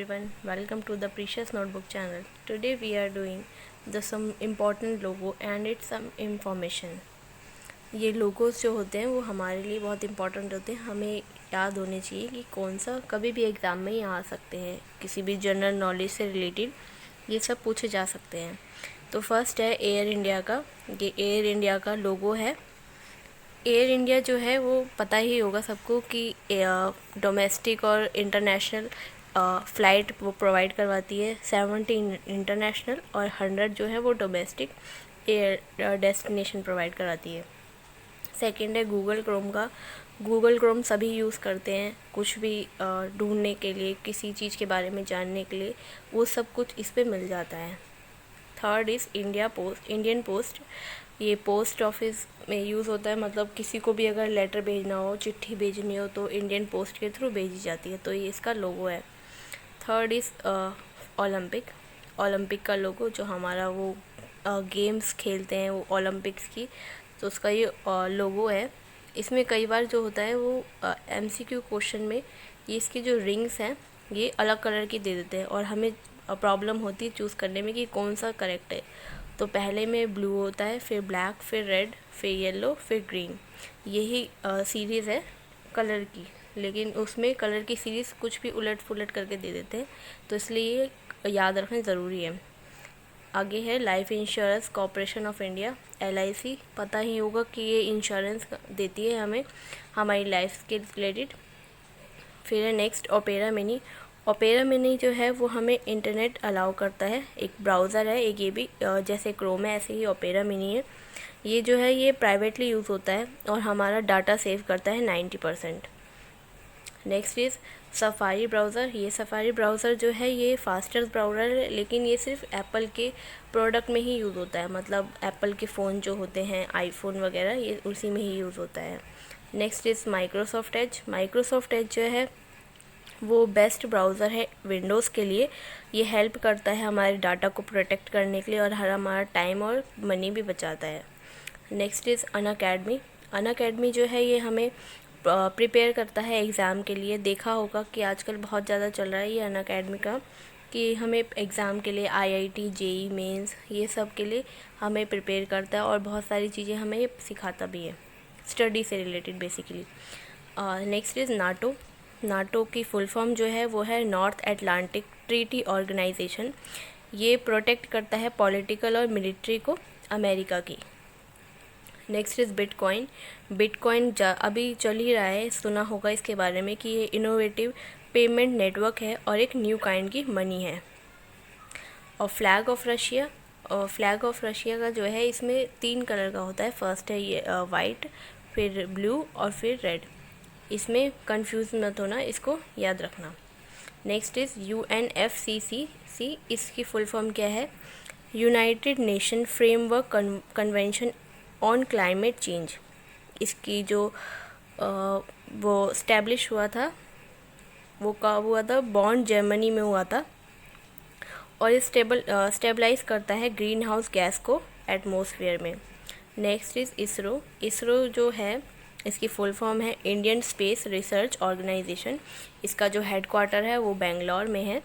Everyone, welcome to the Precious Notebook channel. Today we are doing the some important logo and its some information. ये logos जो होते हैं वो हमारे लिए बहुत इंपॉर्टेंट होते हैं, हमें याद होने चाहिए कि कौन सा कभी भी एग्ज़ाम में ही आ सकते हैं, किसी भी जनरल नॉलेज से रिलेटेड ये सब पूछे जा सकते हैं। तो फर्स्ट है एयर इंडिया का। ये एयर इंडिया का लोगो है। एयर इंडिया जो है वो पता ही होगा सबको कि डोमेस्टिक और इंटरनेशनल फ़्लाइट वो प्रोवाइड करवाती है। 70 इंटरनेशनल और 100 जो है वो डोमेस्टिक एयर डेस्टिनेशन प्रोवाइड कराती है। सेकंड है गूगल क्रोम का। गूगल क्रोम सभी यूज़ करते हैं कुछ भी ढूंढने के लिए, किसी चीज़ के बारे में जानने के लिए, वो सब कुछ इस पे मिल जाता है। Third is Indian post. ये पोस्ट ऑफिस में यूज़ होता है, मतलब किसी को भी अगर लेटर भेजना हो, चिट्ठी भेजनी हो तो इंडियन पोस्ट के थ्रू भेजी जाती है, तो ये इसका लोगो है। थर्ड इज़ ओलंपिक का लोगो, जो हमारा वो गेम्स खेलते हैं वो ओलंपिक्स की, तो उसका ये लोगो है। इसमें कई बार जो होता है वो MCQ क्वेश्चन में ये इसकी जो रिंग्स हैं ये अलग कलर की दे देते हैं और हमें प्रॉब्लम होती है चूज़ करने में कि कौन सा करेक्ट है। तो पहले में ब्लू होता है, फिर ब्लैक, फिर रेड, फिर येलो, फिर ग्रीन। यही सीरीज़ है कलर की, लेकिन उसमें कलर की सीरीज़ कुछ भी उलट पुलट करके दे देते हैं, तो इसलिए ये याद रखना ज़रूरी है। आगे है life insurance corporation of India, LIC। पता ही होगा कि ये इंश्योरेंस देती है हमें हमारी लाइफ के रिलेटेड। फिर है next opera mini. Opera mini जो है वो हमें इंटरनेट अलाउ करता है, एक ब्राउज़र है, एक ये भी जैसे क्रोम है ऐसे ही ओपेरा मिनी है। ये जो है ये प्राइवेटली यूज़ होता है और हमारा डाटा सेव करता है 90%। Next is safari browser. ये सफारी ब्राउज़र जो है ये फास्टेस्ट ब्राउज़र है, लेकिन ये सिर्फ एप्पल के प्रोडक्ट में ही यूज़ होता है, मतलब एप्पल के फ़ोन जो होते हैं आईफोन वगैरह, ये उसी में ही यूज़ होता है। Next is Microsoft Edge. Microsoft Edge जो है वो बेस्ट ब्राउज़र है विंडोज़ के लिए। ये हेल्प करता है हमारे डाटा को प्रोटेक्ट करने के लिए और हमारा टाइम और मनी भी बचाता है। Next is Unacademy. अनअकैडमी जो है ये हमें प्रिपेयर करता है एग्ज़ाम के लिए। देखा होगा कि आजकल बहुत ज़्यादा चल रहा है ये अनअकैडमी का, कि हमें एग्ज़ाम के लिए IIT, JEE मेंस, ये सब के लिए हमें प्रिपेयर करता है और बहुत सारी चीज़ें हमें ये सिखाता भी है, स्टडी से related basically. Next is NATO. NATO की फुल फॉर्म जो है वो है नॉर्थ अटलांटिक ट्रीटी ऑर्गेनाइजेशन। ये प्रोटेक्ट करता है पॉलिटिकल और मिलिट्री को अमेरिका की। Next is bitcoin. बिटकॉइन अभी चल ही रहा है, सुना होगा इसके बारे में कि ये इनोवेटिव पेमेंट नेटवर्क है और एक न्यू काइंड की मनी है। और फ्लैग ऑफ रशिया। और फ्लैग ऑफ रशिया का जो है इसमें 3 कलर का होता है। फर्स्ट है ये वाइट, फिर ब्लू और फिर रेड। इसमें कंफ्यूज मत होना, इसको याद रखना। Next is UNFCCC। इसकी फुल फॉर्म क्या है? United nation framework convention on climate change. इसकी जो वो स्टैब्लिश हुआ था वो कब हुआ था? बॉन जर्मनी में हुआ था और ये स्टेबलाइज करता है ग्रीन हाउस गैस को एटमॉस्फेयर में। Next is ISRO. इसरो जो है इसकी फुल फॉर्म है इंडियन स्पेस रिसर्च ऑर्गेनाइजेशन। इसका जो हेडक्वार्टर है वो बेंगलोर में है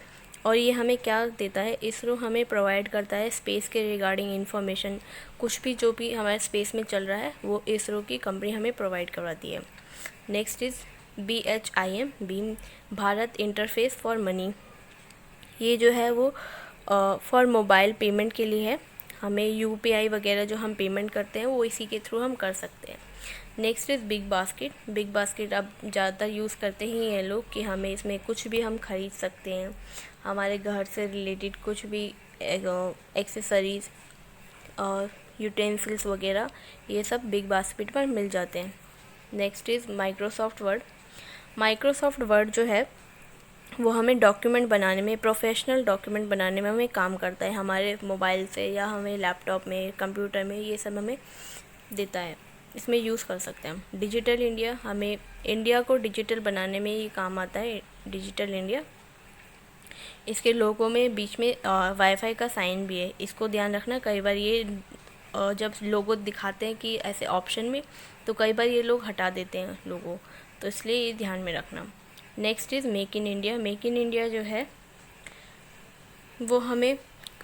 और ये हमें क्या देता है? इसरो हमें प्रोवाइड करता है स्पेस के रिगार्डिंग इन्फॉर्मेशन। कुछ भी जो भी हमारे स्पेस में चल रहा है वो इसरो की कंपनी हमें प्रोवाइड करवाती है। Next is BHIM, beam, Bharat interface for money. ये जो है वो फॉर मोबाइल पेमेंट के लिए है। हमें UPI वगैरह जो हम पेमेंट करते हैं वो इसी के थ्रू हम कर सकते हैं। Next is big basket. Big basket अब ज़्यादातर यूज़ करते ही हैं लोग कि हमें इसमें कुछ भी हम खरीद सकते हैं, हमारे घर से रिलेटेड कुछ भी एक्सेसरीज़ और यूटेंसिल्स वगैरह, ये सब बिग बास्केट पर मिल जाते हैं। Next is Microsoft word. Microsoft word जो है वो हमें डॉक्यूमेंट बनाने में, प्रोफेशनल डॉक्यूमेंट बनाने में हमें काम करता है, हमारे मोबाइल से या हमें लैपटॉप में, कंप्यूटर में, ये सब हमें देता है, इसमें यूज़ कर सकते हैं हम। डिजिटल इंडिया, हमें इंडिया को डिजिटल बनाने में ये काम आता है, डिजिटल इंडिया। इसके लोगों में बीच में वाईफाई का साइन भी है, इसको ध्यान रखना। कई बार ये जब लोगो दिखाते हैं कि ऐसे ऑप्शन में, तो कई बार ये लोग हटा देते हैं लोगो, तो इसलिए ये ध्यान में रखना। Next is make in India. Make in India जो है वो हमें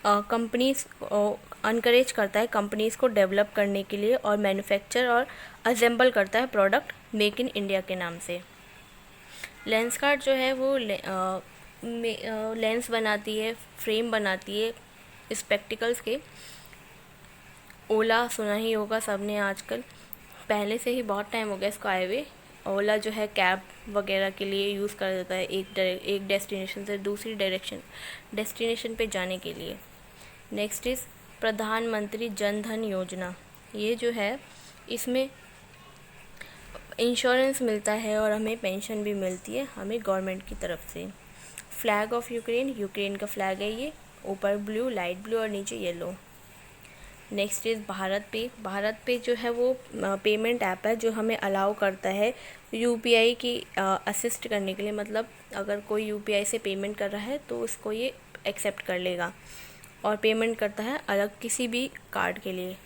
कंपनीज़ अनकरेज करता है कंपनीज़ को डेवलप करने के लिए और मैन्युफैक्चर और असेंबल करता है प्रोडक्ट मेक इन इंडिया के नाम से। लेंसकार्ट जो है वो लेंस बनाती है, फ्रेम बनाती है स्पेक्टिकल्स के। ओला सुना ही होगा सबने आजकल, पहले से ही बहुत टाइम हो गया इसको आए हुए। ओला जो है कैब वगैरह के लिए यूज़ कर देता है एक डेस्टिनेशन से दूसरी डेस्टिनेशन पे जाने के लिए। नेक्स्ट इज़ प्रधानमंत्री जन धन योजना। ये जो है इसमें इंश्योरेंस मिलता है और हमें पेंशन भी मिलती है हमें गवर्नमेंट की तरफ से। फ्लैग ऑफ यूक्रेन का फ्लैग है ये, ऊपर ब्लू, लाइट ब्लू और नीचे येलो। नेक्स्ट इज़ भारत पे जो है वो पेमेंट ऐप है जो हमें अलाउ करता है यूपीआई की असिस्ट करने के लिए। मतलब अगर कोई यूपीआई से पेमेंट कर रहा है तो उसको ये एक्सेप्ट कर लेगा और पेमेंट करता है अलग किसी भी कार्ड के लिए।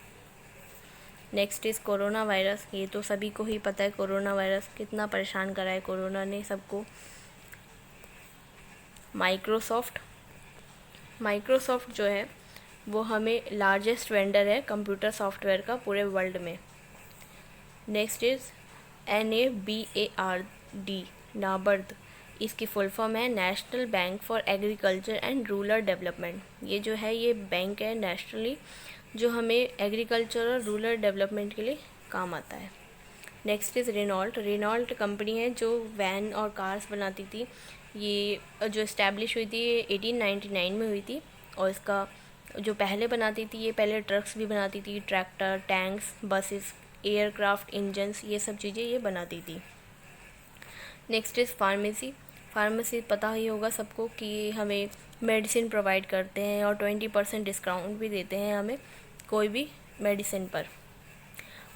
Next is corona virus. ये तो सभी को ही पता है कोरोना वायरस कितना परेशान करा है कोरोना ने सबको। माइक्रोसॉफ्ट जो है वो हमें लार्जेस्ट वेंडर है कंप्यूटर सॉफ्टवेयर का पूरे वर्ल्ड में। Next is NABARD, NABARD. इसकी फुल फॉर्म है national bank for agriculture and rural development. ये जो है ये बैंक है नेशनली जो हमें एग्रीकल्चर और रूरल डेवलपमेंट के लिए काम आता है। नेक्स्ट इज़ रेनॉल्ट कंपनी है जो वैन और कार्स बनाती थी। ये जो इस्टेब्लिश हुई थी ये 1899 में हुई थी और इसका जो पहले बनाती थी ये पहले ट्रक्स भी बनाती थी, tractor, tanks, buses, aircraft, engines, ये सब चीज़ें ये बनाती थी। नेक्स्ट इज़ फार्मेसी पता ही होगा सबको कि हमें मेडिसिन प्रोवाइड करते हैं और 20% डिस्काउंट भी देते हैं हमें कोई भी मेडिसिन पर।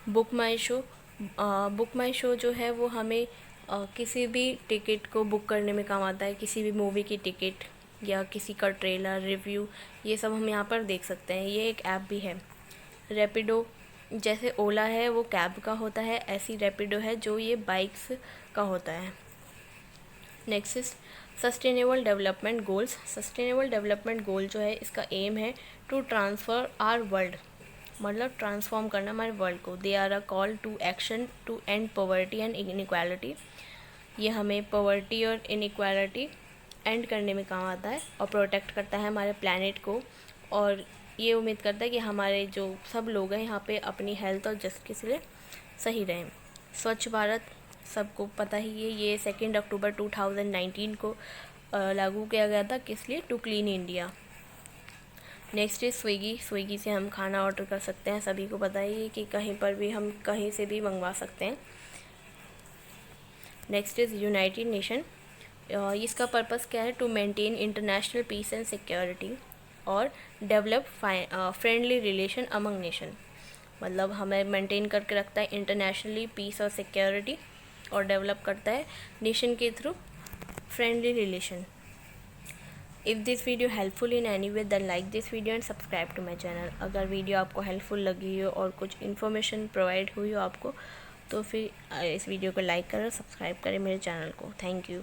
बुक माई शो जो है वो हमें किसी भी टिकट को बुक करने में काम आता है, किसी भी मूवी की टिकट या किसी का ट्रेलर, रिव्यू, ये सब हम यहाँ पर देख सकते हैं। ये एक ऐप भी है। रैपिडो, जैसे ओला है वो कैब का होता है, ऐसी रैपिडो है जो ये बाइक्स का होता है। Next is sustainable development goal जो है इसका एम है टू ट्रांसफर आवर वर्ल्ड, मतलब ट्रांसफॉर्म करना हमारे वर्ल्ड को। They are a call to action to end poverty and inequality. ये हमें पॉवर्टी और इनइक्वालिटी एंड करने में काम आता है और प्रोटेक्ट करता है हमारे प्लैनेट को, और ये उम्मीद करता है कि हमारे जो सब लोग हैं यहाँ पे अपनी हेल्थ और जस्टिस के लिए सही रहें। स्वच्छ भारत सबको पता ही है, ये 2 अक्टूबर 2019 को लागू किया गया था, किस लिए? To clean India. Next is Swiggy से हम खाना ऑर्डर कर सकते हैं, सभी को पता ही है कि कहीं पर भी हम कहीं से भी मंगवा सकते हैं। Next is united nation. इसका पर्पस क्या है? To maintain international peace and security और develop friendly relation among nation. मतलब हमें मेंटेन करके रखता है इंटरनेशनली पीस और सिक्योरिटी और डेवलप करता है नेशन के through friendly relation. If this video helpful in any way then like this video and subscribe to my channel. अगर वीडियो आपको हेल्पफुल लगी हो और कुछ इन्फॉर्मेशन प्रोवाइड हुई हो आपको, तो फिर इस वीडियो को लाइक करें, सब्सक्राइब करें मेरे चैनल को। Thank you.